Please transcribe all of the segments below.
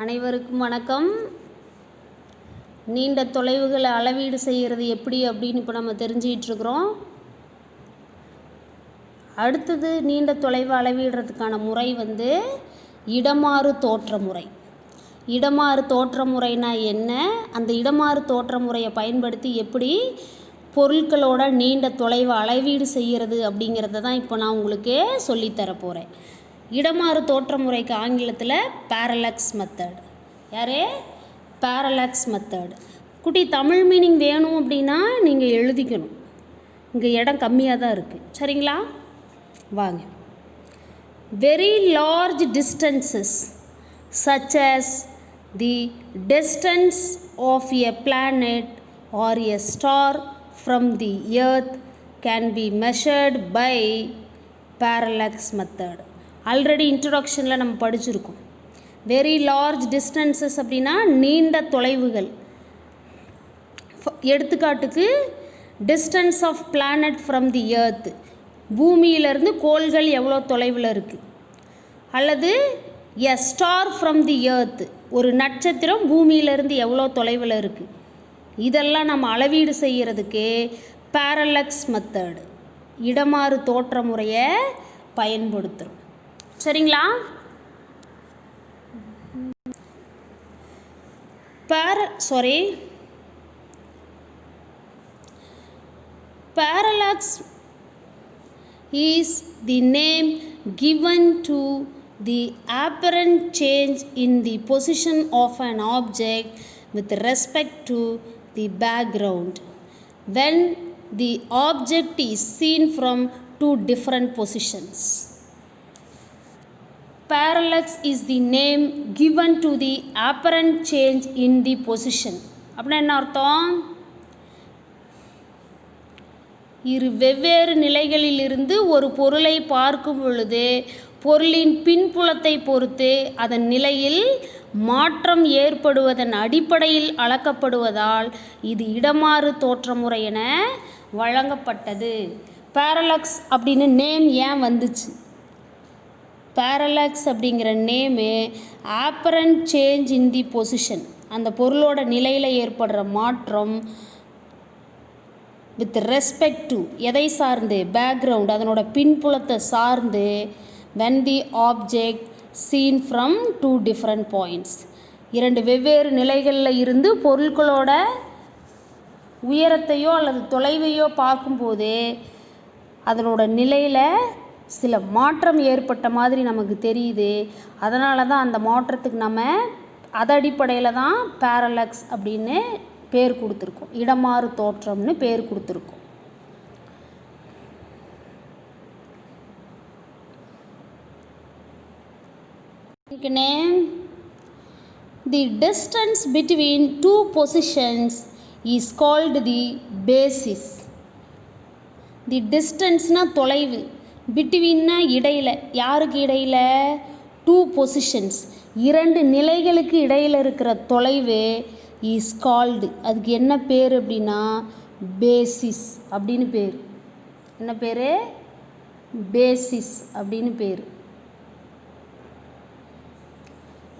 அனைவருக்கும் வணக்கம். நீண்ட தொலைவுகளை அளவீடு செய்கிறது எப்படி அப்படின்னு இப்போ நம்ம தெரிஞ்சிக்கிட்டு இருக்கிறோம். அடுத்தது நீண்ட தொலைவு அளவீடுறதுக்கான முறை இடமாறு தோற்ற முறை. இடமாறு தோற்ற முறைனா என்ன, அந்த இடமாறு தோற்ற முறையை பயன்படுத்தி எப்படி பொருட்களோட நீண்ட தொலைவு அளவீடு செய்கிறது அப்படிங்கிறத தான் இப்போ நான் உங்களுக்கு சொல்லித்தர போகிறேன். இடமாறு தோற்ற முறைக்கு ஆங்கிலத்தில் பேரலக்ஸ் மெத்தட். யார்? Parallax method. குட்டி தமிழ் மீனிங் வேணும் அப்படின்னா நீங்கள் எழுதிக்கணும். இங்கே இடம் கம்மியாக தான் இருக்குது, சரிங்களா? வாங்க. Very large distances such as the distance of a planet or a star from the earth can be measured by parallax method. Already இன்ட்ரொடக்ஷனில் நம்ம படிச்சிருக்கோம். வெரி லார்ஜ் டிஸ்டன்சஸ் அப்படின்னா நீண்ட தொலைவுகள். எடுத்துக்காட்டுக்கு distance of planet from the earth, பூமியிலிருந்து கோள்கள் எவ்வளோ தொலைவில் இருக்குது. அல்லது a star from the earth, ஒரு நட்சத்திரம் பூமியிலிருந்து எவ்வளோ தொலைவில் இருக்குது. இதெல்லாம் நம்ம அளவீடு செய்கிறதுக்கு பேரலக்ஸ் மெத்தட், இடமாறு தோற்ற முறையை பயன்படுத்துகிறோம், சரிங்களா? Parallax is the name given to the apparent change in the position of an object with respect to the background when the object is seen from two different positions. Parallax is the name given to the apparent change in the position. அப்படின்னா என்ன அர்த்தம்? இரு வெவ்வேறு நிலைகளிலிருந்து ஒரு பொருளை பார்க்கும் பொழுது பொருளின் பின்புலத்தை பொறுத்து அதன் நிலையில் மாற்றம் ஏற்படுவதன் அடிப்படையில் அளக்கப்படுவதால் இது இடமாறு தோற்ற முறை என வழங்கப்பட்டது. பேரலக்ஸ் அப்படின்னு நேம் ஏன் வந்துச்சு? பேரலக்ஸ் அப்படிங்கிற name operand change in the position, அந்த பொருளோட நிலையில் ஏற்படுற மாற்றம் வித் ரெஸ்பெக்ட் டு, எதை சார்ந்து? பேக்ரவுண்ட், அதனோட பின்புலத்தை சார்ந்து. when the object seen from two different points, இரண்டு வெவ்வேறு நிலைகளில் இருந்து பொருட்களோட உயரத்தையோ அல்லது தொலைவையோ பார்க்கும்போது அதனோட நிலையில் சில மாற்றம் ஏற்பட்ட மாதிரி நமக்கு தெரியுது. அதனால தான் அந்த மாற்றத்துக்கு நம்ம அது அடிப்படையில் தான் பேரலக்ஸ் அப்படின்னு பேர் கொடுத்துருக்கோம், இடமாறு தோற்றம்னு பேர் கொடுத்துருக்கோம். The distance between two positions is called the basis. The distance னா தொலைவு, பிட்வீன்னா இடையில். யாருக்கு இடையில்? டூ பொசிஷன்ஸ், இரண்டு நிலைகளுக்கு இடையில் இருக்கிற தொலைவு இஸ் கால்டு, அதுக்கு என்ன பேர் அப்படின்னா பேசிஸ் அப்படின்னு பேர். என்ன பேர்? பேசிஸ் அப்படின்னு பேர்.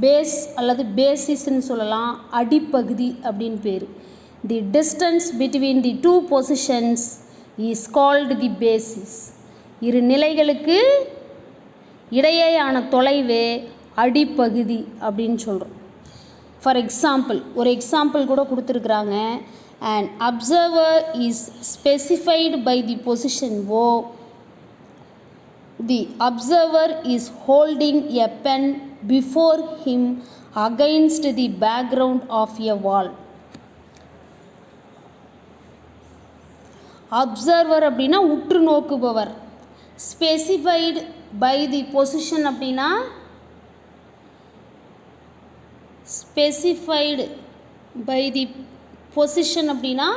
பேஸ் அல்லது பேசிஸ்ன்னு சொல்லலாம், அடிப்பகுதி அப்படின்னு பேர். The distance between the two positions is called the basis. இரு நிலைகளுக்கு இடையேயான தொலைவு அடிப்பகுதி அப்படின்னு சொல்கிறோம். ஃபார் எக்ஸாம்பிள், ஒரு எக்ஸாம்பிள் கூட கொடுத்துருக்குறாங்க. And observer is specified by the position O. The observer is holding a pen before him against the background of a wall. Observer அப்படின்னா உற்று நோக்குபவர். ஸ்பெசிஃபைடு பை தி பொசிஷன் அப்படின்னா ஸ்பெசிஃபைடு பை தி பொசிஷன் அப்படின்னா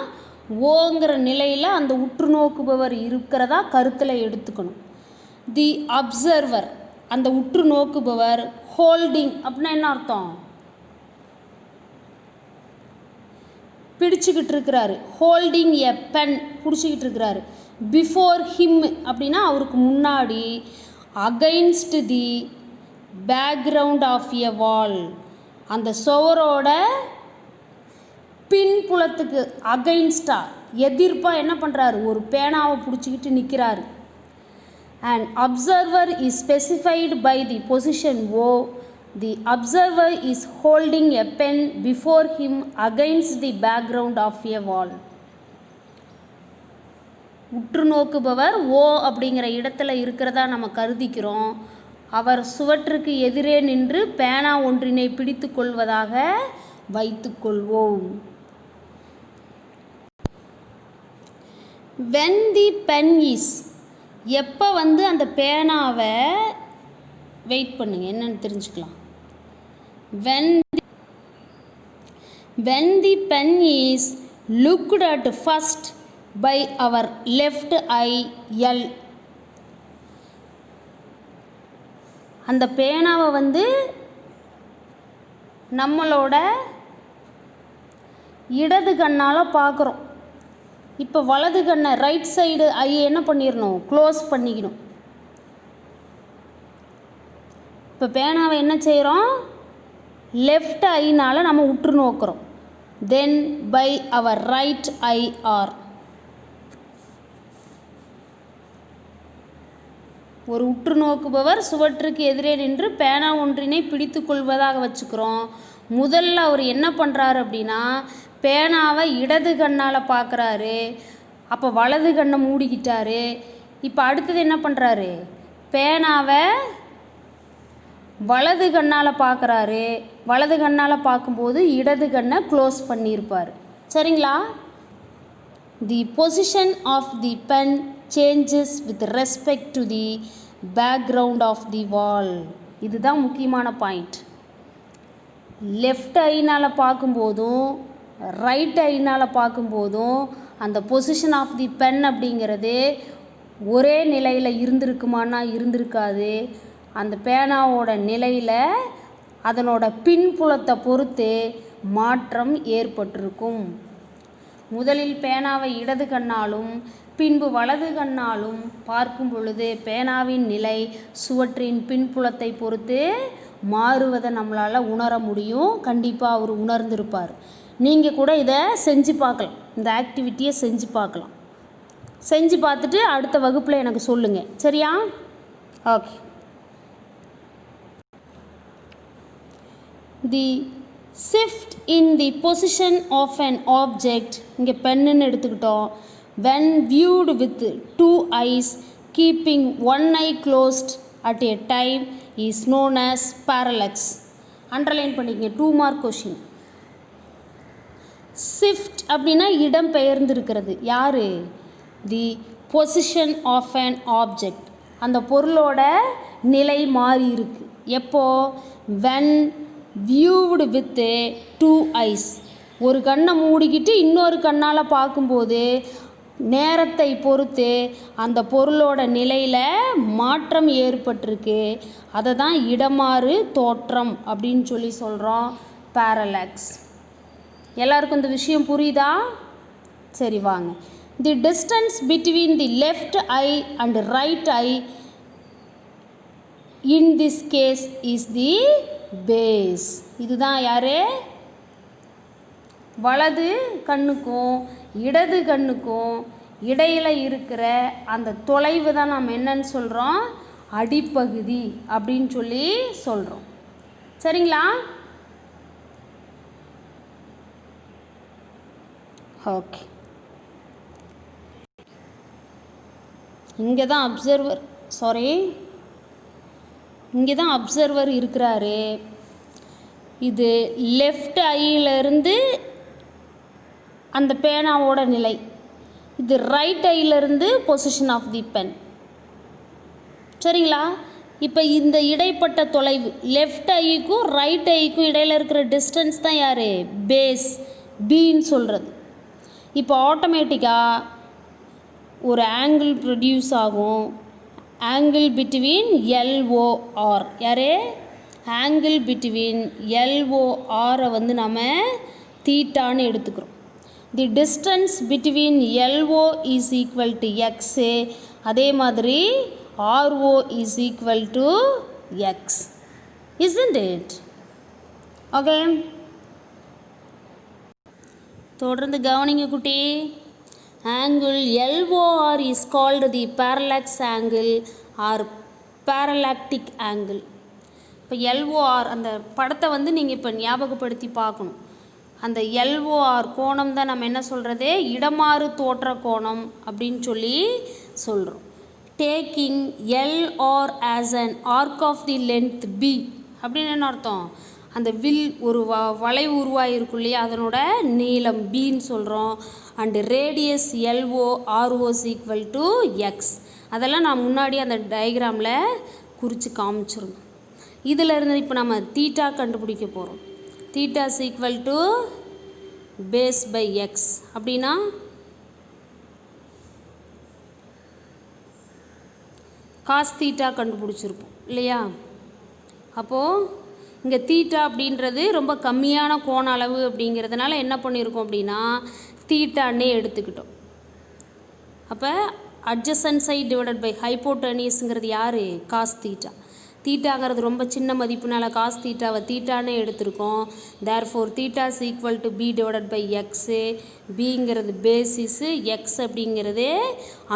ஓங்கிற நிலையில் அந்த உற்று நோக்குபவர் இருக்கிறதா கருத்தில் எடுத்துக்கணும். தி அப்சர்வர், அந்த உற்று நோக்குபவர். ஹோல்டிங் அப்படின்னா என்ன அர்த்தம்? பிடிச்சிக்கிட்டு இருக்கிறாரு. ஹோல்டிங் எ பென், பிடிச்சிக்கிட்டு இருக்கிறாரு. பிஃபோர் ஹிம் அப்படின்னா அவருக்கு முன்னாடி. Against the background of a wall, அந்த சுவரோட பின்புலத்துக்கு அகைன்ஸ்டாக எதிர்ப்பாக என்ன பண்ணுறாரு, ஒரு பேனாவை பிடிச்சிக்கிட்டு நிற்கிறாரு. And observer is specified by the position O. The observer is holding a pen before him against the background of a wall. உற்று நோக்குபவர் ஓ அப்படிங்கிற இடத்துல இருக்கிறதா நம்ம கருதிக்கிறோம். அவர் சுவற்றுக்கு எதிரே நின்று பேனா ஒன்றினை பிடித்து கொள்வதாக வைத்துக்கொள்வோம். when the pen is, எப்போ அந்த பேனாவை வெயிட் பண்ணுங்க என்னன்னு தெரிஞ்சுக்கலாம். when the pen is looked at first by our left eye L, அந்த பேனாவை நம்மளோட இடது கண்ணால் பார்க்குறோம். இப்போ வலது கண்ணை ரைட் சைடு ஐயை என்ன பண்ணிடணும், க்ளோஸ் பண்ணிக்கணும். இப்போ பேனாவை என்ன செய்கிறோம், லெஃப்ட் ஐனால் நம்ம உற்று நோக்கிறோம். Then by our right eye R, ஒரு உற்று நோக்குபவர் சுவற்றுக்கு எதிரே நின்று பேனா ஒன்றினை பிடித்து கொள்வதாக வச்சுக்கிறோம். முதல்ல அவர் என்ன பண்ணுறாரு அப்படின்னா, பேனாவை இடது கண்ணால் பார்க்குறாரு. அப்போ வலது கண்ணை மூடிக்கிட்டாரு. இப்போ அடுத்தது என்ன பண்ணுறாரு, பேனாவை வலது கண்ணால் பார்க்குறாரு. வலது கண்ணால் பார்க்கும்போது இடது கண்ணை க்ளோஸ் பண்ணியிருப்பார். சரிங்களா? The position of the pen changes with respect to the background of the wall. இதுதான் முக்கியமான பாயிண்ட். லெஃப்ட் ஐனால் பார்க்கும்போதும் ரைட் ஐனால் பார்க்கும்போதும் அந்த பொசிஷன் ஆஃப் தி பென் அப்படிங்கிறது ஒரே நிலையில் இருந்திருக்குமானா இருந்திருக்காது. அந்த பேனாவோட நிலையில் அதனோட பின்புலத்தை பொறுத்து மாற்றம் ஏற்பட்டிருக்கும். முதலில் பேனாவை இடது கண்ணாலும் பின்பு வலது கண்ணாலும் பார்க்கும் பொழுது பேனாவின் நிலை சுவற்றின் பின்புலத்தை பொறுத்து மாறுவதை நம்மளால் உணர முடியும். கண்டிப்பாக அவர் உணர்ந்திருப்பார். நீங்கள் கூட இதை செஞ்சு பார்க்கலாம், இந்த ஆக்டிவிட்டியை செஞ்சு பார்க்கலாம். செஞ்சு பார்த்துட்டு அடுத்த வகுப்பில் எனக்கு சொல்லுங்கள். சரியா? Okay. The shift in the position of an object, இங்கே பெண்ணுன்னு எடுத்துக்கிட்டோம். when viewed with two eyes keeping one eye closed at a time is known as parallax. Underline பண்ணிக்கங்க, 2 மார்க் கொஷின். ஷிஃப்ட் அப்படின்னா இடம் பெயர்ந்திருக்கிறது. யார்? The position of an object, அந்த பொருளோட நிலை மாறி இருக்கு. எப்போ? when viewed with two eyes, ஒரு கண்ணை மூடிக்கிட்டு இன்னொரு கண்ணால் பார்க்கும்போது நேரத்தை பொறுத்து அந்த பொருளோட நிலையில் மாற்றம் ஏற்பட்டிருக்கு. அதை தான் இடமாறு தோற்றம் அப்படின்னு சொல்கிறோம், பேரலாக்ஸ். எல்லாருக்கும் இந்த விஷயம் புரியுதா? சரி வாங்க. The distance between the left eye and right eye in this case is the base. இதுதான் யார்? வலது கண்ணுக்கும் இடது கண்ணுக்கும் இடையில் இருக்கிற அந்த தொலைவு தான் நாம் என்னன்னு சொல்கிறோம், அடிப்பகுதி அப்படின்னு சொல்கிறோம். சரிங்களா? ஓகே. இங்கே தான் அப்சர்வர் இருக்கிறாரு. இது லெஃப்ட் ஐயிலிருந்து அந்த பேனாவோட நிலை, இது ரைட் ஐயிலிருந்து பொசிஷன் ஆஃப் தி பென். சரிங்களா? இப்போ இந்த இடைப்பட்ட தொலைவு லெஃப்ட் ஐக்கும் ரைட் ஐக்கும் இடையில் இருக்கிற டிஸ்டன்ஸ் தான் யார்? பேஸ், பின்னு சொல்கிறது. இப்போ ஆட்டோமேட்டிக்காக ஒரு ஆங்கிள் ப்ரொடியூஸ் ஆகும். Angle between LOR. யார்? ஆங்கிள் பிட்வீன் எல்ஓஆரை நம்ம தீட்டான்னு எடுத்துக்கிறோம். The distance between LO is equal to x, அதே மாதிரி RO is equal to x. Isn't it? Okay, தொடர்ந்து கவனிங்க குட்டி. Angle LOR is called the parallax angle or parallactic angle. இப்போ எல்ஓஆர் அந்த படத்தை வந்து நீங்கள் இப்போ ஞாபகப்படுத்தி பார்க்கணும். அந்த எல்ஓஆர் கோணம் தான் நம்ம என்ன சொல்கிறது, இடமாறு தோற்ற கோணம் அப்படின்னு சொல்லி சொல்கிறோம். Taking LR as an arc of the length b அப்படின்னு என்ன அர்த்தம், அந்த வில் ஒரு வளைவு உருவாகிருக்கும் இல்லையா, அதனோட நீளம் பின்னு சொல்கிறோம். And radius LO RO's equal to x. அதெல்லாம் நான் முன்னாடி அந்த டயக்ராமில் குறித்து காமிச்சிருந்தோம். இதில் இருந்து இப்போ நம்ம தீட்டா கண்டுபிடிக்க போகிறோம். Theta is equal to base by x. அப்படின்னா காஸ் தீட்டா கண்டுபிடிச்சிருப்போம் இல்லையா. அப்போது இங்கே தீட்டா அப்படின்றது ரொம்ப கம்மியான கோண அளவு அப்படிங்கிறதுனால என்ன பண்ணியிருக்கோம் அப்படின்னா தீட்டான்னே எடுத்துக்கிட்டோம். அப்போ அட்ஜசன்ட் சைட் டிவைடட் பை ஹைப்போட்டனியஸுங்கிறது யார், காஸ் தீட்டா. தீட்டாங்கிறது ரொம்ப சின்ன மதிப்புனால காஸ் தீட்டாவை தீட்டானே எடுத்திருக்கோம். Therefore theta is equal to B divided by x. பிங்கிறது பேசிஸு, எக்ஸ் அப்படிங்கிறது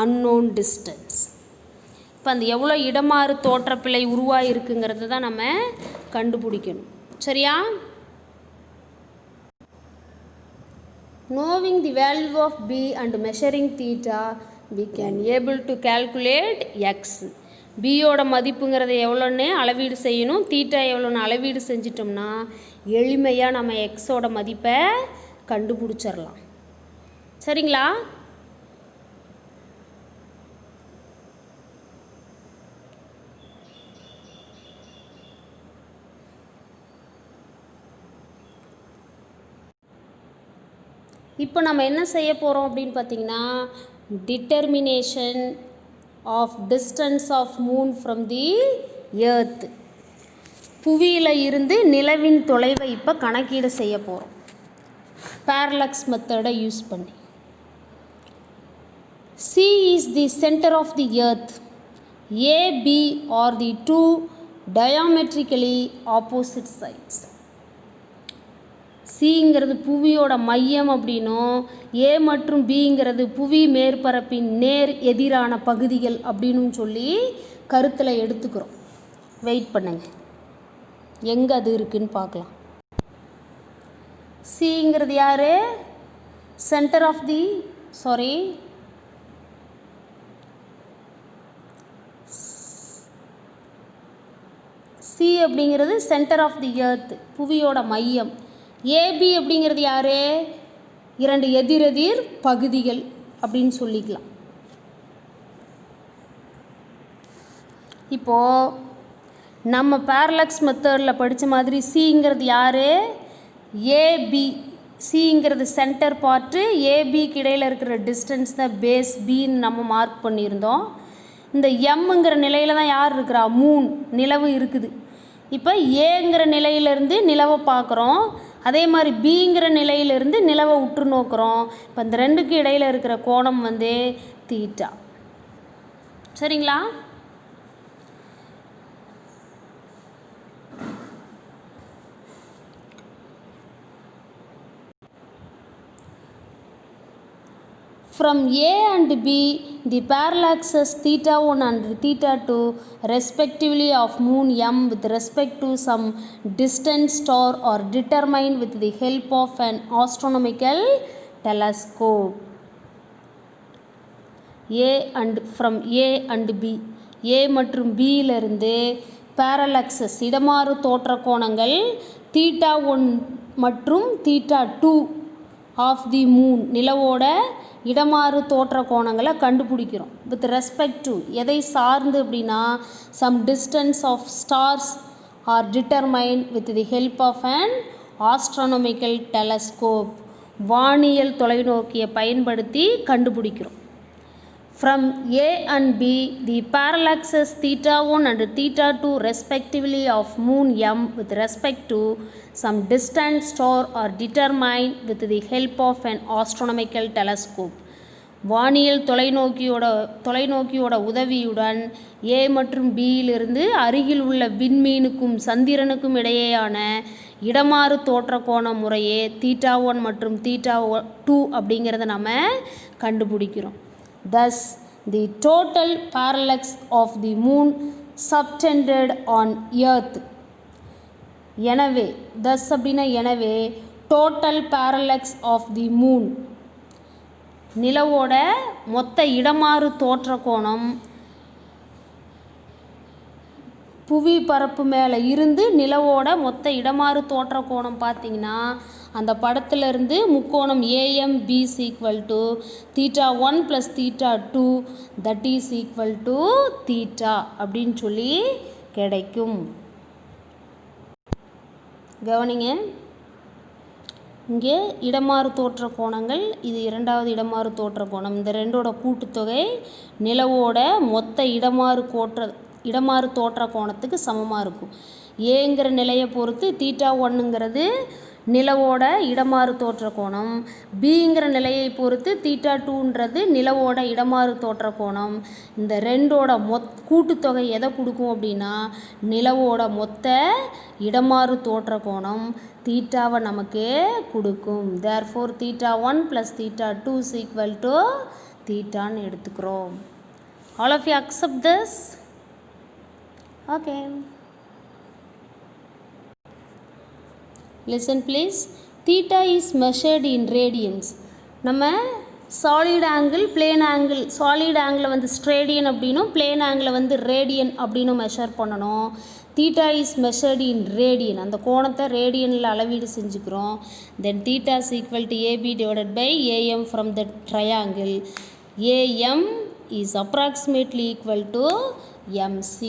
அன்னோன் டிஸ்டன்ஸ். இப்போ அந்த எவ்வளோ இடமாறு தோற்றப்பிழை உருவாகிருக்குங்கிறது தான் நம்ம கண்டுபிடிக்கணும். சரியா? knowing the value of b and measuring theta we can able to calculate x. பியோட மதிப்புங்கிறத எவ்வளோன்னு அளவீடு செய்யணும், தீட்டா எவ்வளோன்னு அளவீடு செஞ்சிட்டோம்னா எளிமையாக நம்ம எக்ஸோட மதிப்பை கண்டுபிடிச்சிடலாம். சரிங்களா? இப்போ நம்ம என்ன செய்ய போகிறோம் அப்படின்னு பார்த்தீங்கன்னா determination of distance of moon from the earth. புவியில் இருந்து நிலவின் தொலைவை இப்போ கணக்கீடு செய்ய போகிறோம் பேரலாக்ஸ் மெத்தடை யூஸ் பண்ணி. C is the center of the earth. A, B are the two diametrically opposite sides. சிங்கிறது புவியோட மையம் அப்படின்னும் ஏ மற்றும் பிங்கிறது புவி மேற்பரப்பின் நேர் எதிரான பகுதிகள் அப்படின்னு சொல்லி கருத்தில் எடுத்துக்கிறோம். வெயிட் பண்ணுங்க, எங்கே அது இருக்குன்னு பார்க்கலாம். சிங்கிறது யார், சென்டர் ஆஃப் தி சி அப்படிங்கிறது சென்டர் ஆஃப் தி எர்த், புவியோட மையம். ஏபி அப்படிங்கிறது யார், இரண்டு எதிரெதிர் பகுதிகள் அப்படின்னு சொல்லிக்கலாம். இப்போது நம்ம பேரலாக்ஸ் மெத்தடில் படித்த மாதிரி சிங்கிறது யார், ஏபி. சிங்கிறது சென்டர் பார்ட்டு, ஏபிக்கு இடையில் இருக்கிற டிஸ்டன்ஸ் தான் பேஸ் பின்னு நம்ம மார்க் பண்ணியிருந்தோம். இந்த எம்ங்கிற நிலையில் தான் யார் இருக்கிறா, மூன், நிலவு இருக்குது. இப்போ ஏங்கிற நிலையிலேருந்து நிலவை பார்க்குறோம், அதே மாதிரி பிங்கிற நிலையிலிருந்து நிலவை உற்று நோக்கிறோம். இப்போ இந்த ரெண்டுக்கு இடையில் இருக்கிற கோணம் வந்து தீட்டா. சரிங்களா? From A and B, the parallaxes theta 1 and theta 2 respectively of moon M with respect to some distant star are determined with the help of an astronomical telescope. From A and B, A மற்றும் Bயிலிருந்து parallaxes இடமாறு தோற்ற கோணங்கள் theta 1 மற்றும் theta 2 of the moon நிலவோட இடமாறு தோற்ற கோணங்களை கண்டுபிடிக்கிறோம். With respect to எதை சார்ந்து அப்படின்னா some distance of stars are determined with the help of an astronomical telescope. வானியல் தொலைநோக்கியை பயன்படுத்தி கண்டுபிடிக்கிறோம். From A and B, the parallaxes theta 1 and theta 2 respectively of moon M with respect to some distant star are determined with the help of an astronomical telescope. வானியல் தொலைநோக்கியோட உதவியுடன் ஏ மற்றும் பியிலிருந்து அருகில் உள்ள விண்மீனுக்கும் சந்திரனுக்கும் இடையேயான இடமாறு தோற்ற கோண முறையே θ1 மற்றும் θ2 அப்படிங்கிறத நம்ம கண்டுபிடிக்கிறோம். Thus the total parallax of the moon subtended on earth. எனவே thus அப்படின்னா எனவே total parallax of the moon நிலவோட மொத்த இடமாறு தோற்ற கோணம் புவி பரப்பு மேலே இருந்து நிலவோட மொத்த இடமாறு தோற்ற கோணம் பார்த்திங்கன்னா அந்த படத்துலேருந்து முக்கோணம் AMB = θ1 + θ2 that is equal to θ அப்படின்னு சொல்லி கிடைக்கும். கவனிங்க, இங்கே இடமாறு தோற்ற கோணங்கள், இது இரண்டாவது இடமாறு தோற்ற கோணம். இந்த ரெண்டோட கூட்டுத்தொகை நிலவோட மொத்த இடமாறு தோற்ற கோணத்துக்கு சமமாக இருக்கும். ஏங்கிற நிலையை பொறுத்து θ1ங்கிறது நிலவோட இடமாறு தோற்ற கோணம், பிங்கிற நிலையை பொறுத்து θ2ன்றது நிலவோட இடமாறு தோற்ற கோணம். இந்த ரெண்டோட கூட்டுத்தொகை எதை கொடுக்கும் அப்படின்னா நிலவோட மொத்த இடமாறு தோற்ற கோணம் தீட்டாவை நமக்கு கொடுக்கும். therefore θ1 + θ2 = θன்னு எடுத்துக்கிறோம். All of you accept this? Okay. Listen please. Theta is measured in radians. நம்ம solid angle, plane angle, solid ஆங்கிளை வந்து ஸ்ட்ரேடியன் அப்படின்னும் பிளேன் ஆங்கிளை வந்து ரேடியன் அப்படின்னு மெஷர் பண்ணணும். Theta is measured in radian, அந்த கோணத்தை ரேடியனில் அளவீடு செஞ்சுக்கிறோம். Then theta is equal to AB / AM from the triangle. AM is approximately equal to MC.